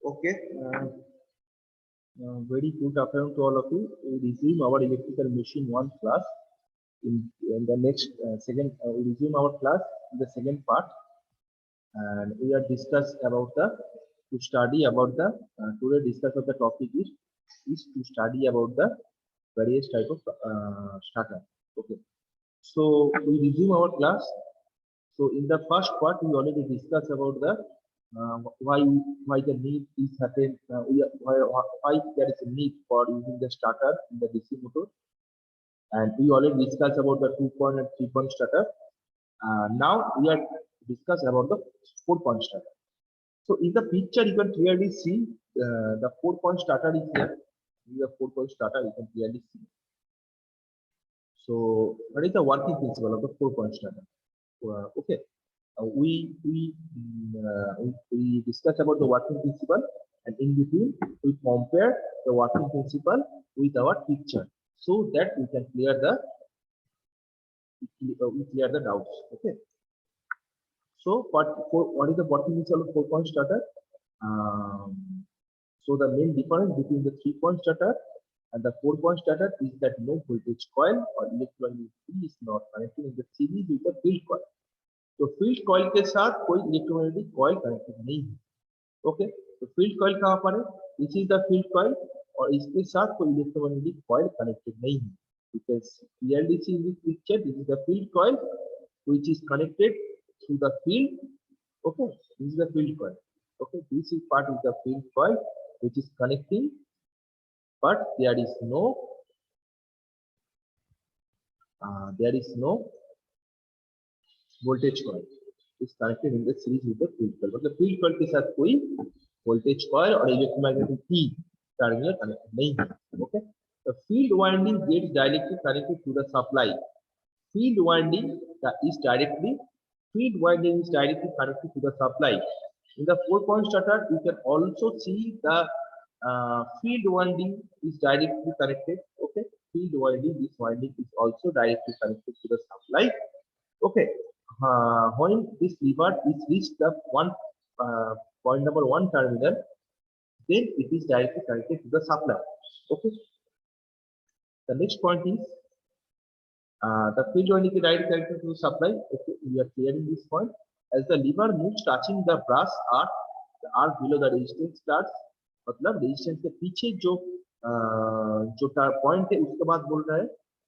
Okay. Very good afternoon to all of you. We resume our electrical machine 1 class. In the next we resume our class in the second part, and we are discuss about the to study about the today discuss of the topic is to study about the various type of starter. Okay. So we resume our class. So in the first part, we already discussed about the why the need is happen. Why there is a need for using the starter in the DC motor, and we already discussed about the 2-point and 3-point starter. Now we are discuss about the 4-point starter. So in the picture, you can clearly see the 4-point starter is here. In the 4-point starter, you can clearly see. So what is the working principle of the 4-point starter? Okay. We discuss about the working principle, and in between we compare the working principle with our picture so that we can clear the doubts. Okay. So what is the working principle of 4-point starter? So the main difference between the 3-point starter and the 4-point starter is that no voltage coil or electrolytic is not connected in the series with the field coil. तो field coil के साथ कोई electromagnetic coil connected नहीं है. Okay, तो field coil कहां पर है? This is the field coil और इसके साथ कोई इलेक्ट्रोमैग्नेटिक कॉइल कनेक्टेड नहीं है. Because clearly see in this picture, this is the field coil which is connected through the field. Okay, this is the field coil. Okay, this is part of the field coil which is connecting, but there is no voltage coil is connected in the series with the field coil. मतलब field coil के साथ कोई voltage coil और electromagnetic field terminal connected नहीं है. Okay, the field winding gets directly connected to the supply. Field winding is directly connected to the supply. In the 4-point starter, you can also see the field winding is directly connected. Okay, field winding, this winding is also directly connected to the supply. Okay, when this lever is reached the point number 1 terminal, then it is directly connected to the supply. Okay, the next point is the field winding is directly connected to the supply. Okay, we are clearing this point. As the lever moves touching the brass arc, the arc below the resistance starts. मतलब resistance के पीछे जो point है उसके बाद बोल रहा है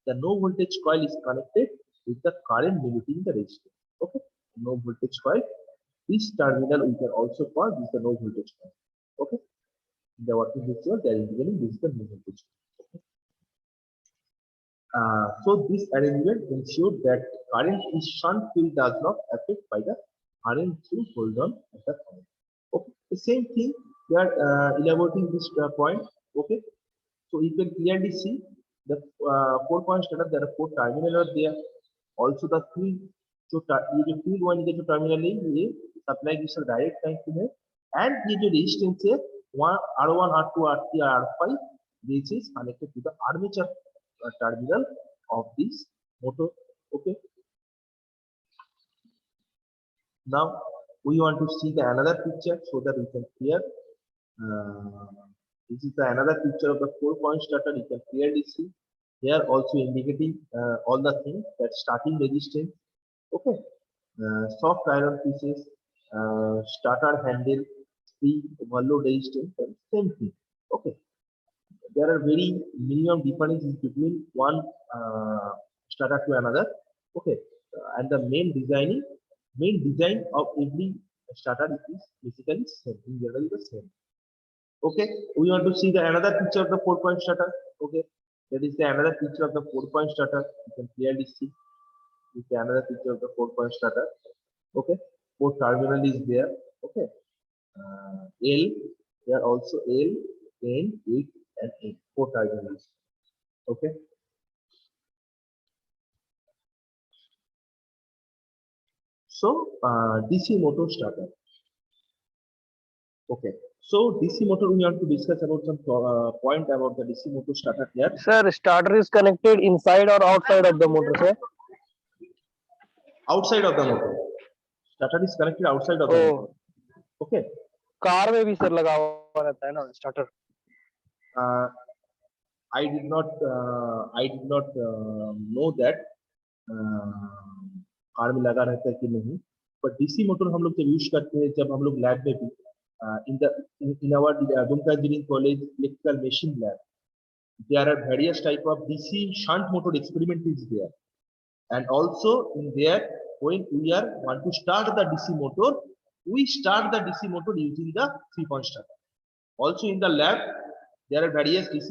the no voltage coil is connected with the current limiting the resistance. Okay, no voltage coil. This terminal we can also call this the no voltage coil. Okay, in the working principle they are indicating this is the no voltage coil. Okay. So this arrangement ensures that current in shunt field does not affect by the current through hold on at the point. Okay, the same thing we are elaborating this point. Okay, so you can clearly see the 4-point starter. There are 4 terminals are there. Also the field, जो ये field one के जो terminal है ये supply के साथ direct connected है, and ये जो resistance है R1, R2, R3, R5, this is connected to the armature terminal of this motor. Okay. Now we want to see the another picture so that we can clear. This is the another picture of the 4-point starter. You can clearly see here also indicating all the things that starting resistance. Okay, soft iron pieces, starter handle, spring, overload resistance, same thing. Okay, there are very minimum differences between one starter to another. Okay, and the main design of every starter is basically same. In general, the same. Okay, we want to see the another picture of the 4-point starter. Okay, that is the another picture of the 4-point starter. You can clearly see this is another picture of the 4-point starter. Okay, 4 terminal is there. Okay, L, there are also L, N, 8 and 8, 4 terminals. Okay. So DC motor starter. Okay, so DC motor we want to discuss about some point about the DC motor starter here. Sir, starter is connected inside or outside of the motor, sir? Outside of the motor. Starter is connected outside of the motor. Okay. Car में भी sir लगा हुआ रहता है ना starter? I did not know that car में लगा रहता है कि नहीं, बट डीसी मोटर हम लोग जब यूज करते हैं, जब हम लोग लैब में भी in our Dumka Engineering College electrical machine lab, there are various type of DC shunt motor experiment is there, and also in there when we are want to start the DC motor, we start the DC motor using the 3-point starter. Also in the lab there are various DC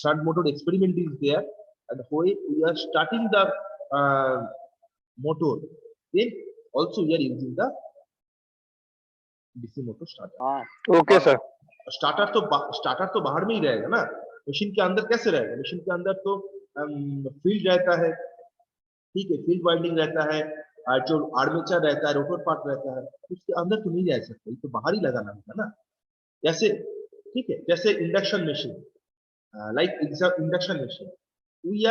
shunt motor experiment is there, and when we are starting the motor, then also we are using the DC motor starter. Okay sir. Starter तो बाहर में ही रहेगा ना, machine के अंदर कैसे रहेगा? Machine के अंदर तो फील्ड रहता है, ठीक है, फील्ड वाइंडिंग रहता है, और जो आर्मेचर रहता है, रोटर पार्ट रहता है, उसके अंदर तो नहीं जा सकता, तो बाहर ही लगाना होगा ना। जैसे ठीक है, जैसे induction machine, like induction machine, we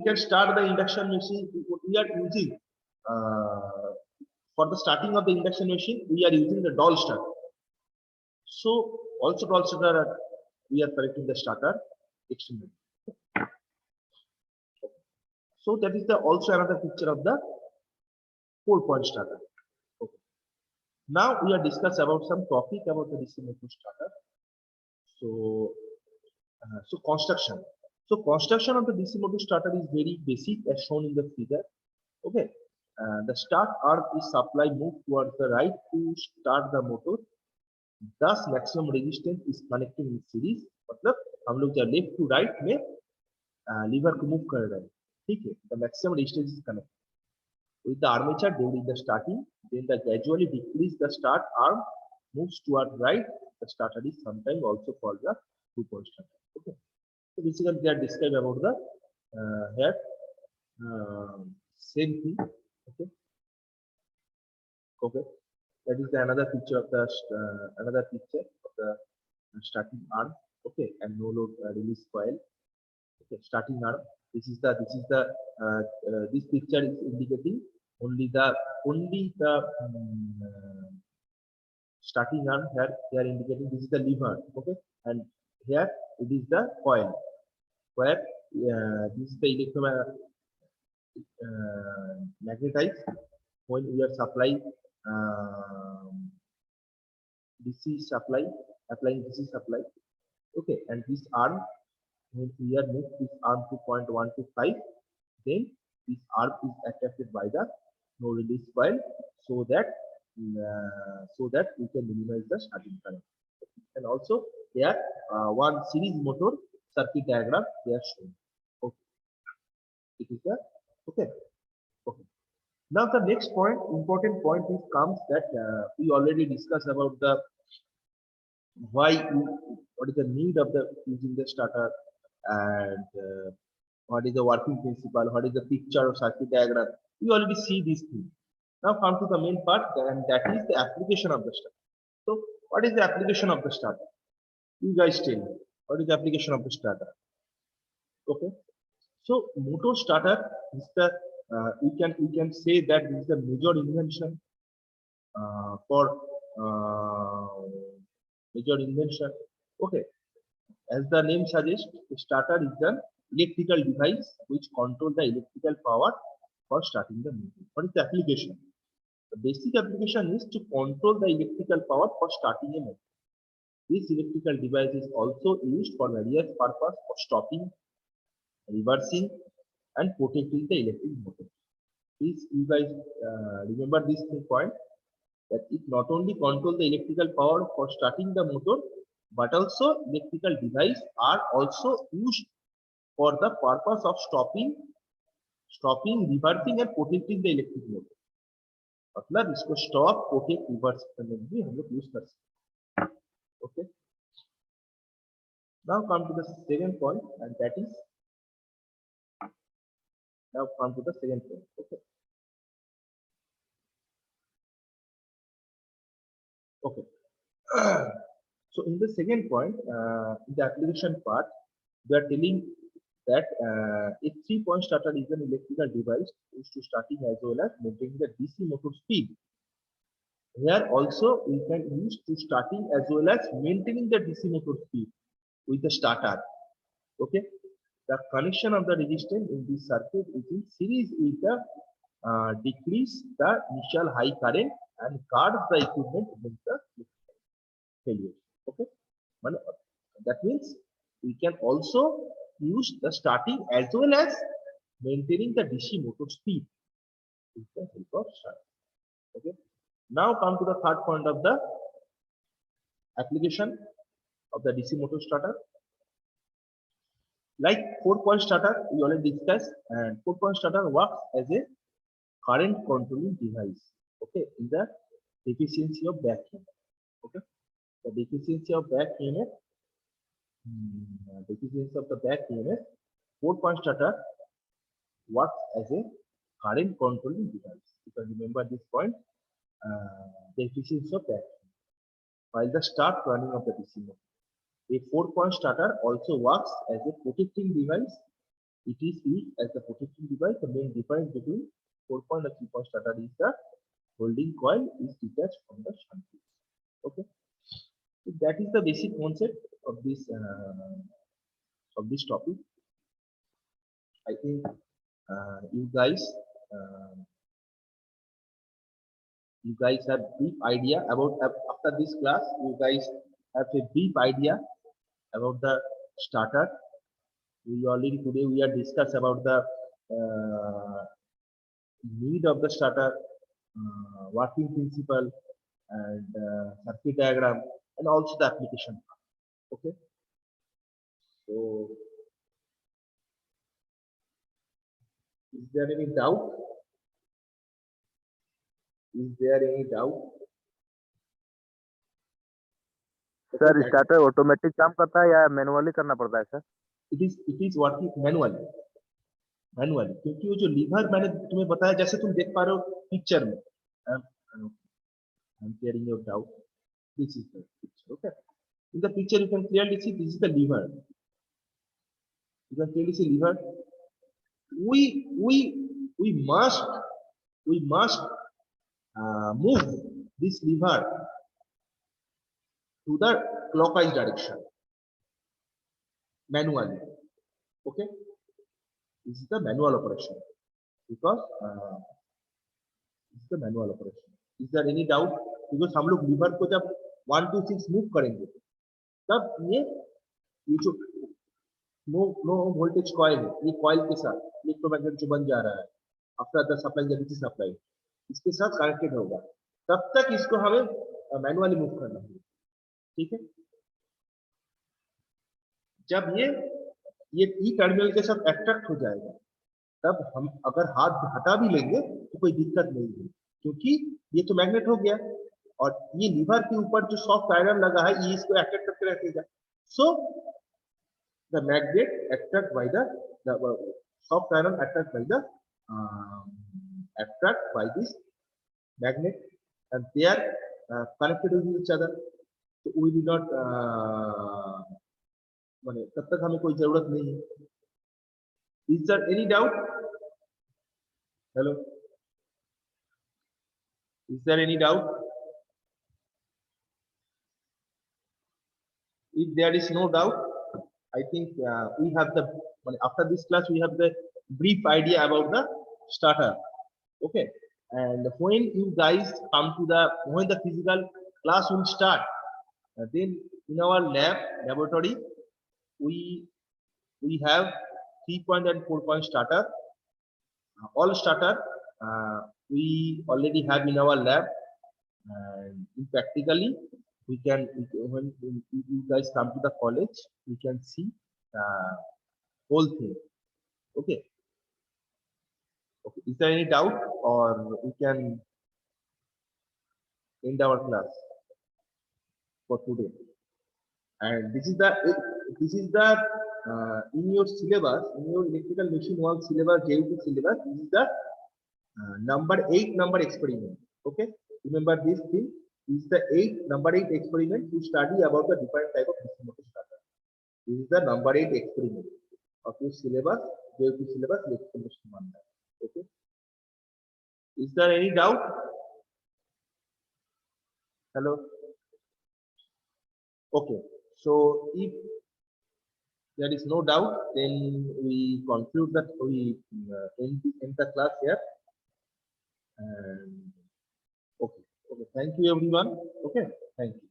can start the induction machine, we are using for the starting of the induction machine we are using the doll starter. So also doll starter we are connecting the starter externally. So that is the also another picture of the 4-point starter. Okay. Now we are discuss about some topic about the DC motor starter. So construction. So construction of the DC motor starter is very basic as shown in the figure. Okay. The start arm is supply moved towards the right to start the motor. Thus maximum resistance is connecting in series. मतलब हम लोग जब left to right में liver को move कर रहे हैं, ठीक है, the maximum resistance is connected with the armature during the starting. Then the gradually decrease the start arm moves toward right. The starter is sometimes also called the 2-point starter. Okay. So basically they are described about the here same thing. Okay. Okay. That is the another picture of the starting arm. Okay, and no load release coil. Okay, starting arm. This picture is indicating only the starting arm. Here they are indicating this is the lever. Okay, and here it is the coil, where this is the magnetized when we are supplying DC supply, applying DC supply. Okay, and this arm, when we are moved this arm to 0.125, then this arm is attracted by the no release coil, so that we can minimize the starting current. And also here one series motor circuit diagram they are shown. Okay, it is the okay. Okay. Now the next point, important point is comes that we already discussed about the what is the need of the using the starter, and what is the working principle, what is the picture of circuit diagram. We already see these things. Now come to the main part, and that is the application of the starter. So what is the application of the starter? You guys tell me, what is the application of the starter? Okay. So motor starter is the we can say that this is the major invention for major invention. Okay, as the name suggests, the starter is an electrical device which controls the electrical power for starting the motor. What is the application? The basic application is to control the electrical power for starting a motor. This electrical device is also used for various purposes for stopping, reversing, and protecting the electric motor. Please, you guys remember this point, that it not only controls the electrical power for starting the motor, but also electrical devices are also used for the purpose of stopping, reversing, and protecting the electric motor. मतलब इसको stop, protect, reverse करने में भी हम लोग use कर सकते हैं. Okay. Now come to the second point, and that is now come to the second point. Okay. Okay. So in the second point, in the application part, we are telling that a 3-point starter is an electrical device used to starting as well as maintaining the DC motor speed. Here also we can use to starting as well as maintaining the DC motor speed with the starter. Okay, the connection of the resistance in this circuit is in series with the decrease the initial high current and guards the equipment against the failure. Okay, that means we can also use the starting as well as maintaining the DC motor speed with the help of starter. Okay, now come to the third point of the application of the DC motor starter. Like 4-point starter, we already discussed, and 4-point starter works as a current controlling device. Okay, in the deficiency of back EMF. Okay, the deficiency of back EMF, deficiency of the back EMF, 4-point starter works as a current controlling device. You can remember this point, deficiency of back EMF. While the start running of the DC motor. A 4-point starter also works as a protecting device. It is used as a protecting device. The main difference between 4-point and 3-point starter is the holding coil is detached from the shunt fuse. Okay, so that is the basic concept of this topic. I think you guys have brief idea about after this class. You guys have a brief idea about the starter. We already today we are discuss about the need of the starter, working principle, and circuit diagram, and also the application. Okay, so is there any doubt? Is there any doubt? Sir starter automatic काम करता है या manually करना पड़ता है sir? It is working manually. क्योंकि वो जो लीवर मैंने तुम्हें बताया, जैसे तुम देख पा रहे हो पिक्चर में, I'm clearing your doubt. This is the picture. Okay, in the picture you can clearly see this is the lever. You can clearly see lever. We must move this lever to the clockwise direction manually. Okay, this is the manual operation because this is the manual operation. Is there any doubt? Because हम लोग liver को जब 1 2 6 move करेंगे तब ये जो no voltage coil है, ये कॉइल के साथ इलेक्ट्रोमैग्नेट जो बन जा रहा है after the supply the DC supply, इसके साथ कनेक्टेड होगा, तब तक इसको हमें मैनुअली मूव करना है. ठीक है, जब ये ई टर्मिनल के साथ अट्रैक्ट हो जाएगा तब हम अगर हाथ हटा भी लेंगे तो कोई दिक्कत नहीं है, क्योंकि ये तो मैग्नेट हो गया और ये लीवर के ऊपर जो सॉफ्ट आयरन लगा है ये इसको अट्रैक्ट करके रखेगा. So the magnet attract by the soft iron attract by this magnet and they are connected with each other. So we do not माने तब तक हमें कोई जरूरत नहीं है. Is there any doubt? Hello, is there any doubt? If there is no doubt, I think we have the after this class we have the brief idea about the starter. Okay, and when you guys come to when the physical class will start, then in our laboratory we have 3-point and 4-point starter. All starter we already have in our lab, and practically we can when you guys come to the college we can see whole thing. Okay, is there any doubt or we can end our class for today? And this is the in your syllabus, in your electrical machine work syllabus, JUP syllabus, this is the number 8 experiment. Okay, remember this thing. This is the number 8 experiment to study about the different type of DC motor starter. This is the number 8 experiment of your syllabus, JUP syllabus, electrical machine one. Okay, is there any doubt? Hello. Okay. So if there is no doubt, then we conclude that we end the class here. And okay. Okay. Thank you, everyone. Okay. Thank you.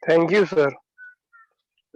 Thank you, sir.